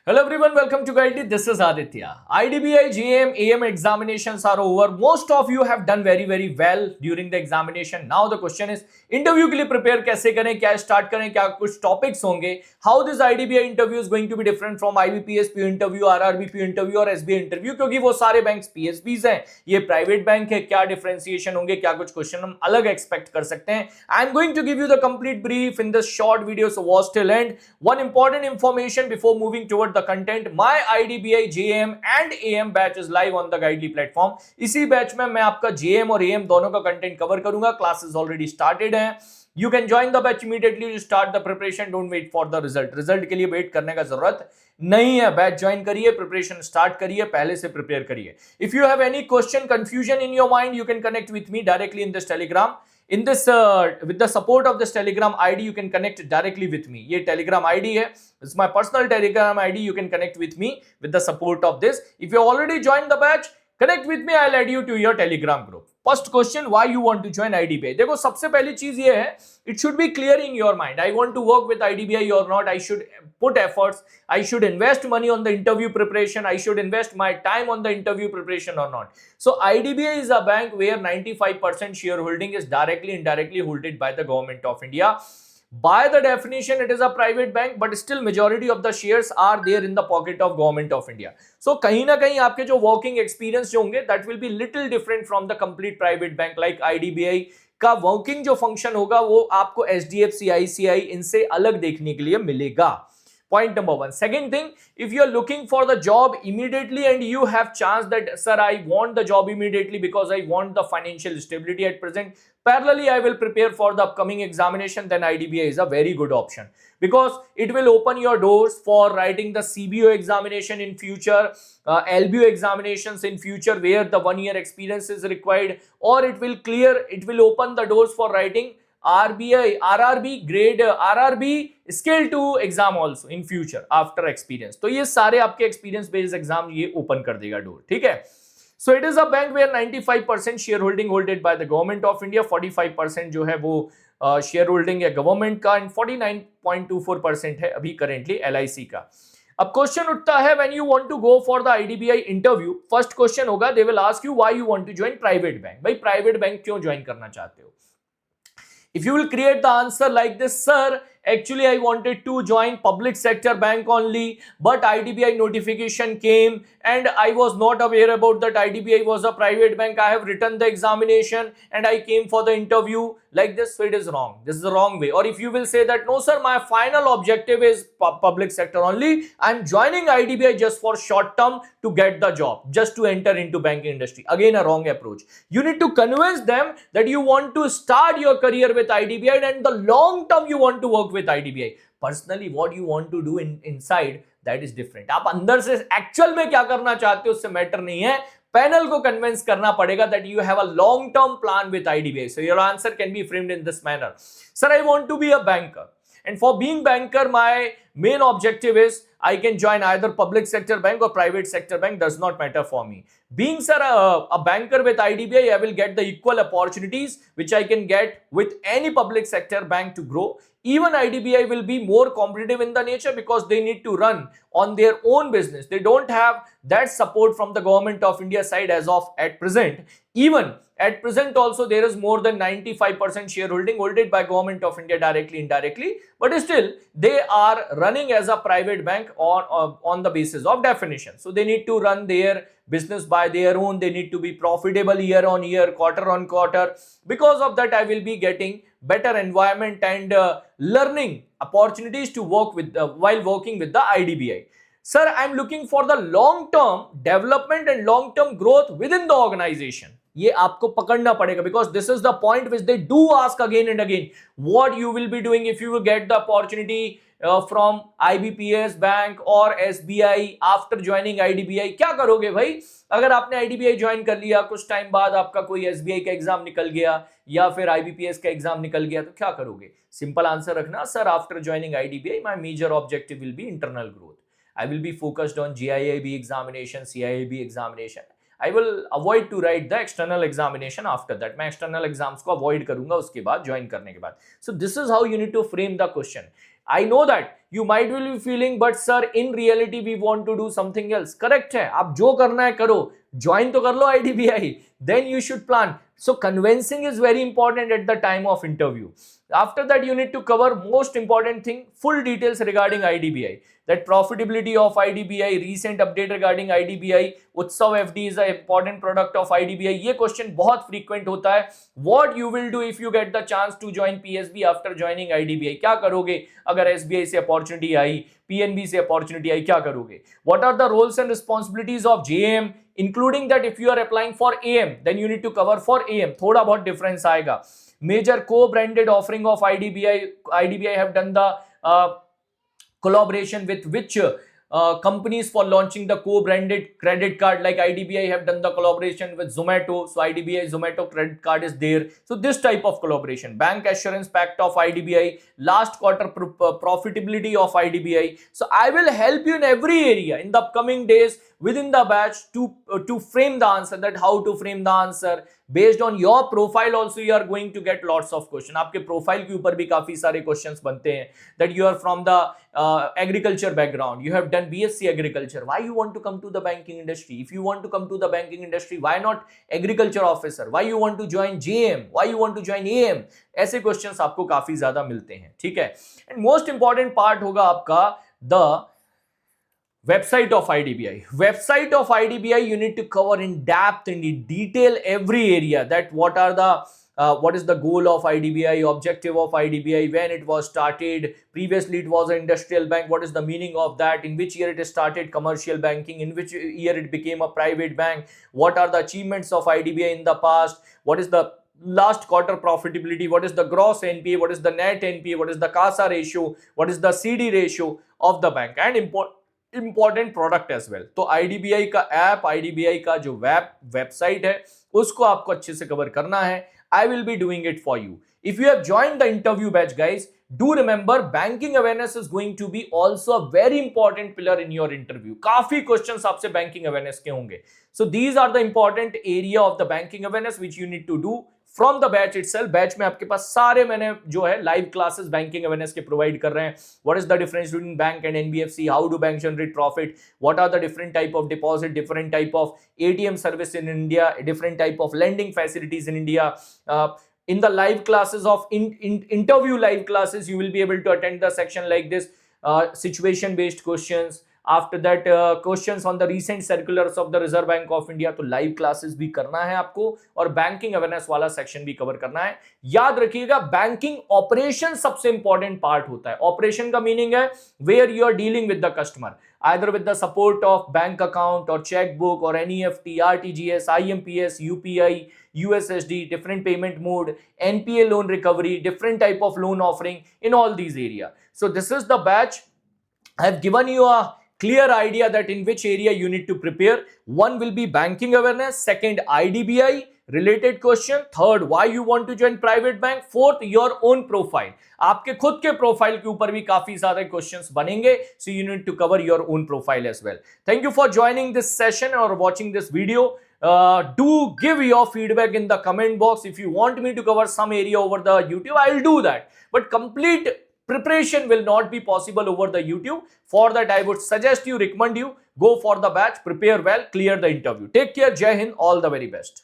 Hello everyone, welcome to Guided. This is Aditya. IDBI, GM, AM examinations are over. Most of you have done very well during the examination. Now the question is, interview के लिए prepare कैसे करें, क्या start करें, क्या कुछ topics होंगे, how this IDBI interview is going to be different from IBPS PU interview, RRB PU interview और SBI interview क्योंकि वो सारे banks PSBs हैं, ये private bank है, क्या differentiation होंगे, क्या कुछ question हम अलग expect कर सकते हैं. I am going to give you the complete brief in this short video, so watch till end. One important information before moving toward the content, my IDBI JM and AM batch is live on the Guidely platform. इसी batch में मैं आपका JM और AM दोनों का content cover करूंगा. Classes already started हैं. You can join the batch immediately to start the preparation. Don't wait for the result. Result के लिए वेट करने का जरूरत नहीं है. बैच ज्वाइन करिए, प्रिपरेशन स्टार्ट करिए, पहले से प्रिपेयर करिए. If you have any question, confusion in your mind, you can connect with me directly in this Telegram. In this with the support of this Telegram ID, you can connect directly with me. ये Telegram ID है. It's my personal Telegram ID. You can connect with me with the support of this. If you already joined the batch, connect with me. I'll add you to your Telegram group. First question, why you want to join IDBI? देखो सबसे पहली चीज ये है, it should be clear in your mind. I want to work with IDBI or not. I should put efforts. I should invest money on the interview preparation. I should invest my time on the interview preparation or not. So IDBI is a bank where 95% shareholding is directly, indirectly holded by the government of India. By the definition, it is a private bank, but still majority of the shares are there in the pocket of government of India. So कहीं ना कहीं आपके जो working experience जो होंगे, that will be little different from the complete private bank like IDBI. का working जो function होगा वो आपको HDFC, ICICI इनसे अलग देखने के लिए मिलेगा. Point number one. Second thing, if you are looking for the job immediately and you have chance that, sir, I want the job immediately because I want the financial stability at present. Parallelly, I will prepare for the upcoming examination. Then IDBI is a very good option because it will open your doors for writing the CBO examination in future, LBO examinations in future where the 1 year experience is required, or it will open the doors for writing RBI, RRB grade, RRB scale 2 exam also in future after experience. तो ये सारे आपके experience based exam ये open कर देगा door. ठीक है. So it is a bank where 95% share holding holded by the government of India. 45% जो है वो शेयर होल्डिंग है गवर्नमेंट का एंड 49.24% है अभी करेंटली LIC का. अब क्वेश्चन उठता है when you want to go for the IDBI interview. First question होगा, they will ask you why you want to join private bank. भाई प्राइवेट बैंक क्यों ज्वाइन करना चाहते हो? If you will create the answer like this, sir, actually I wanted to join public sector bank only, but IDBI notification came and I was not aware about that IDBI was a private bank. I have written the examination and I came for the interview like this. So it is wrong. This is the wrong way. Or if you will say that, no sir, my final objective is public sector only. I'm joining IDBI just for short term to get the job, just to enter into banking industry. Again, a wrong approach. You need to convince them that you want to start your career with IDBI and the long term you want to work with IDBI. Personally, what you want to do inside, that is different. आप अंदर से actual में क्या करना चाहते हो उससे matter नहीं है. पैनल को कन्विंस करना पड़ेगा that you have a long term plan with IDBI. So your answer can be framed in this manner. Sir, I want to be a banker. And for being banker, my main objective is I can join either public sector bank or private sector bank, does not matter for me. Being sir a banker with IDBI, I will get the equal opportunities which I can get with any public sector bank to grow. Even IDBI will be more competitive in the nature because they need to run on their own business. They don't have that support from the government of India side as of at present. Even at present also there is more than 95% shareholding holded by government of India directly, indirectly, but still they are running as a private bank on the basis of definition. So they need to run their business by their own. They need to be profitable year on year, quarter on quarter. Because of that, I will be getting better environment and learning opportunities to work with while working with the IDBI. Sir, I'm looking for the long term development and long term growth within the organization. ये आपको पकड़ना पड़ेगा because this is the point which they do ask again and again. What you will be doing if you will get the opportunity from IBPS bank or SBI after joining IDBI? क्या करोगे भाई? अगर आपने IDBI join कर लिया, कुछ time बाद आपका कोई SBI का एग्जाम निकल गया या फिर IBPS का एग्जाम निकल गया, तो क्या करोगे? सिंपल आंसर रखना, sir after joining IDBI my major objective will be internal growth. I will be focused on GIIB examination, CIIB examination. I will avoid to write the external examination after that. मैं external exams को avoid करूंगा उसके बाद join करने के बाद. So this is how you need to frame the question. I know that you might will be feeling, but sir, in reality we want to do something else. Correct है, आप जो करना है करो, ज्वाइन तो कर लो IDBI, then you should plan. So convincing is very important at the time of interview. After that, you need to cover most important thing, full details regarding IDBI, that profitability of IDBI, recent update regarding IDBI, Utsav FD is an important product of IDBI. ये question बहुत frequent होता है. What you will do if you get the chance to join PSB after joining IDBI? क्या करोगे अगर SBI से opportunity आई, PNB से opportunity आई, क्या करोगे? What are the roles and responsibilities of JAM? Including that, if you are applying for AM, then you need to cover for AM. थोड़ा बहुत difference आएगा. Major co-branded offering of IDBI. IDBI have done the collaboration with which companies for launching the co-branded credit card, like IDBI have done the collaboration with Zomato, so IDBI Zomato credit card is there. So this type of collaboration, bank assurance pact of IDBI, last quarter profitability of IDBI. So I will help you in every area in the upcoming days within the batch to frame the answer, that how to frame the answer based on your profile. Also you are going to get lots of questions. आपके profile के ऊपर भी काफी सारे questions बनते हैं, that you are from the agriculture background, you have done BSc agriculture, why you want to come to the banking industry? If you want to come to the banking industry, why not agriculture officer? Why you want to join JM? Why you want to join AM? ऐसे questions आपको काफी ज्यादा मिलते हैं, ठीक है. And most important part होगा आपका the website of IDBI. Website of IDBI, you need to cover in depth and in detail every area, that what are the what is the goal of IDBI, objective of IDBI, when it was started. Previously it was an industrial bank, what is the meaning of that, in which year it started commercial banking, in which year it became a private bank, what are the achievements of IDBI in the past, what is the last quarter profitability, what is the gross NPA, what is the net NPA, what is the CASA ratio, what is the CD ratio of the bank, and important product as well. तो IDBI का app, IDBI का जो website है, उसको आपको अच्छे से cover करना है. I will be doing it for you. If you have joined the interview batch guys, do remember banking awareness is going to be also a very important pillar in your interview. काफी questions आपसे banking awareness के होंगे. So these are the important area of the banking awareness which you need to do from the batch itself. Batch में आपके पास सारे मैंने जो है लाइव क्लासेस बैंकिंग अवेयरनेस के प्रोवाइड कर रहे हैं. What is the difference between bank and NBFC, how do bank generate profit, what are the different type of deposit, different type of ATM service in India, different type of lending facilities in India. In the live classes of interview live classes, you will be able to attend the section like this, situation based questions. After that, questions on the recent circulars of the Reserve Bank of India. तो live classes भी करना है आपको, और banking awareness वाला section भी cover करना है. याद रखिएगा, बैंकिंग ऑपरेशन सबसे इंपॉर्टेंट पार्ट होता है. ऑपरेशन का मीनिंग है where you are dealing with the customer, either with the support of bank account or checkbook or NEFT, RTGS, IMPS, UPI, USSD, different payment mode, NPA loan recovery, different type of loan offering in all these area. So this is the batch. I have given you a clear idea that in which area you need to prepare. One will be banking awareness, second IDBI related question, third why you want to join private bank, fourth your own profile. आपके खुद के profile के ऊपर भी काफी सारे questions बनेंगे, so you need to cover your own profile as well. Thank you for joining this session or watching this video. Do give your feedback in the comment box. If you want me to cover some area over the YouTube, I'll do that, but complete preparation will not be possible over the YouTube. For that, I would suggest you, recommend you, go for the batch, prepare well, clear the interview. Take care, Jai Hind, all the very best.